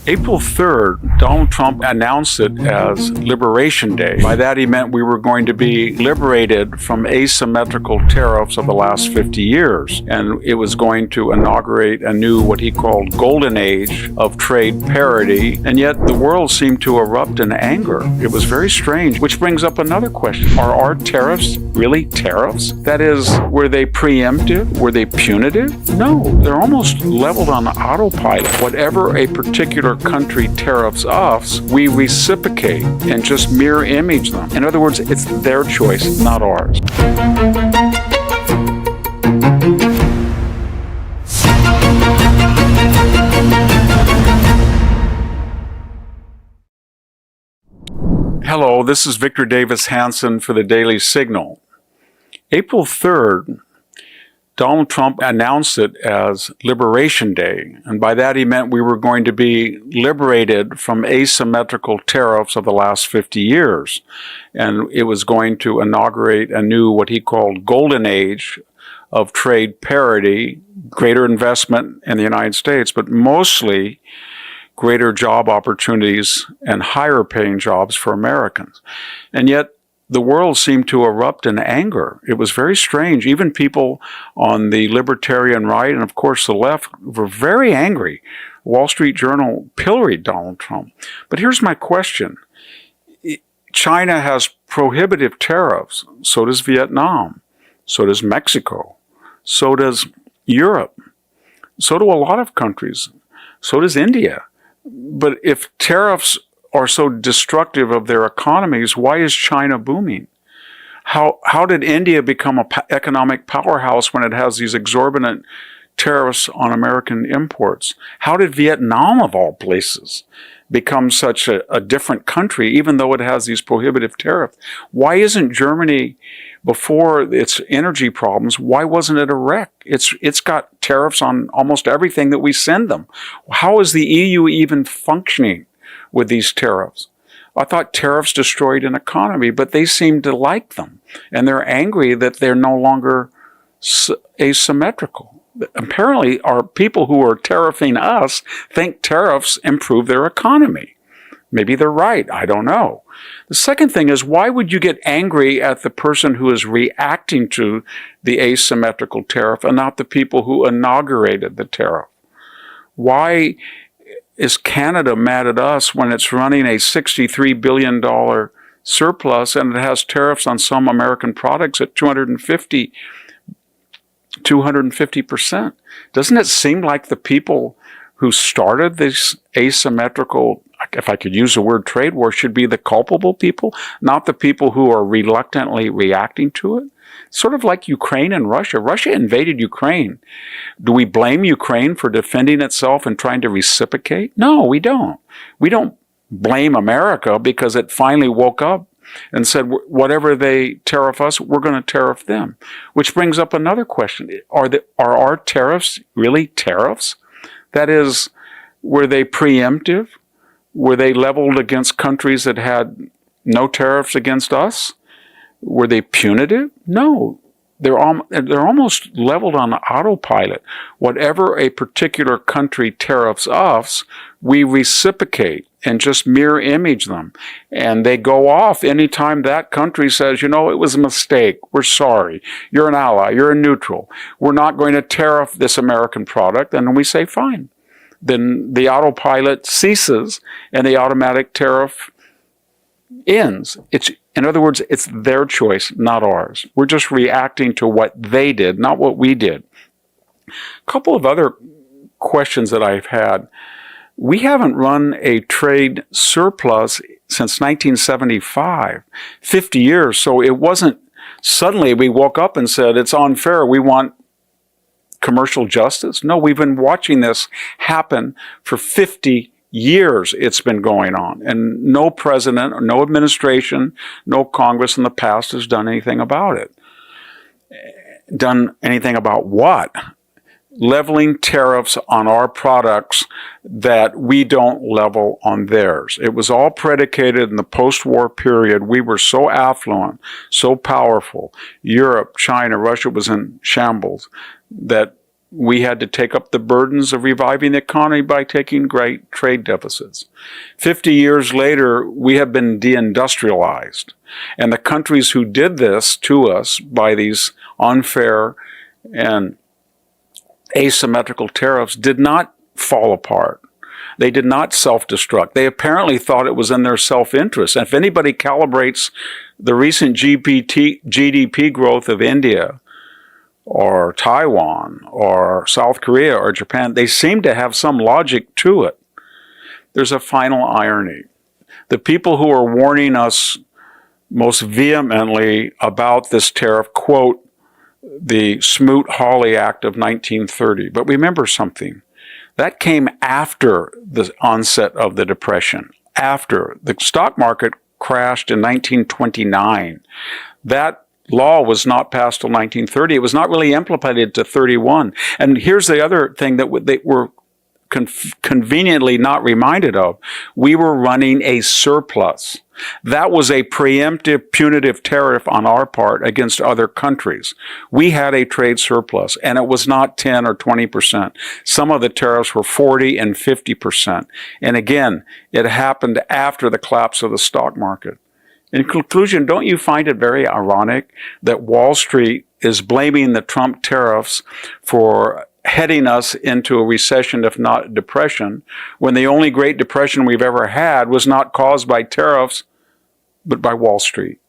April 3rd, Donald Trump announced it as Liberation Day. By that he meant we were going to be liberated from asymmetrical tariffs of the last 50 years. And it was going to inaugurate a new, what he called, golden age of trade parity. And yet the world seemed to erupt in anger. It was very strange, which brings up another question. Are our tariffs really tariffs? That is, were they preemptive? Were they punitive? No, they're almost leveled on autopilot. Whatever a particular country tariffs us, we reciprocate and just mirror image them. In other words, it's their choice, not ours. Hello, this is Victor Davis Hanson for the Daily Signal. April 3rd, Donald Trump announced it as Liberation Day, and by that he meant we were going to be liberated from asymmetrical tariffs of the last 50 years. And it was going to inaugurate a new, what he called, golden age of trade parity, greater investment in the United States, but mostly greater job opportunities and higher paying jobs for Americans. And yet, the world seemed to erupt in anger. It was very strange. Even people on the libertarian right and, of course, the left were very angry. Wall Street Journal pilloried Donald Trump. But here's my question. China has prohibitive tariffs. So does Vietnam. So does Mexico. So does Europe. So do a lot of countries. So does India. But if tariffs are so destructive of their economies, why is China booming? How did India become an economic powerhouse when it has these exorbitant tariffs on American imports? How did Vietnam, of all places, become such a different country, even though it has these prohibitive tariffs? Why isn't Germany, before its energy problems, why wasn't it a wreck? It's got tariffs on almost everything that we send them. How is the EU even functioning with these tariffs? I thought tariffs destroyed an economy, but they seem to like them. And they're angry that they're no longer asymmetrical. Apparently, our people who are tariffing us think tariffs improve their economy. Maybe they're right. I don't know. The second thing is, why would you get angry at the person who is reacting to the asymmetrical tariff and not the people who inaugurated the tariff? Why is Canada mad at us when it's running a $63 billion surplus and it has tariffs on some American products at 250%? Doesn't it seem like the people who started this asymmetrical, if I could use the word trade war, should be the culpable people, not the people who are reluctantly reacting to it? Sort of like Ukraine and Russia. Russia invaded Ukraine. Do we blame Ukraine for defending itself and trying to reciprocate? No, we don't. We don't blame America because it finally woke up and said, whatever they tariff us, we're going to tariff them. Which brings up another question. Are our tariffs really tariffs? That is, were they preemptive? Were they leveled against countries that had no tariffs against us? Were they punitive? No. They're almost leveled on autopilot. Whatever a particular country tariffs us, we reciprocate and just mirror image them. And they go off anytime that country says, you know, it was a mistake. We're sorry. You're an ally. You're a neutral. We're not going to tariff this American product. And we say, fine. Then the autopilot ceases and the automatic tariff ends. In other words, it's their choice, not ours. We're just reacting to what they did, not what we did. A couple of other questions that I've had. We haven't run a trade surplus since 1975, 50 years. So it wasn't suddenly we woke up and said, it's unfair, we want commercial justice. No, we've been watching this happen for 50 years. It's been going on. And no president, or no administration, no Congress in the past has done anything about it. Done anything about what? Leveling tariffs on our products that we don't level on theirs. It was all predicated in the post-war period. We were so affluent, so powerful. Europe, China, Russia was in shambles, that we had to take up the burdens of reviving the economy by taking great trade deficits. 50 years later, we have been deindustrialized. And the countries who did this to us by these unfair and asymmetrical tariffs did not fall apart. They did not self-destruct. They apparently thought it was in their self-interest. And if anybody calibrates the recent GDP growth of India or Taiwan or South Korea or Japan, they seem to have some logic to it. There's a final irony. The people who are warning us most vehemently about this tariff quote the Smoot-Hawley Act of 1930. But remember something. That came after the onset of the Depression, after the stock market crashed in 1929. That law was not passed till 1930. It was not really implemented to 31. And here's the other thing that they were conveniently not reminded of. We were running a surplus. That was a preemptive punitive tariff on our part against other countries. We had a trade surplus, and it was not 10 or 20%. Some of the tariffs were 40 and 50%. And again, it happened after the collapse of the stock market. In conclusion, don't you find it very ironic that Wall Street is blaming the Trump tariffs for heading us into a recession, if not depression, when the only Great Depression we've ever had was not caused by tariffs, but by Wall Street?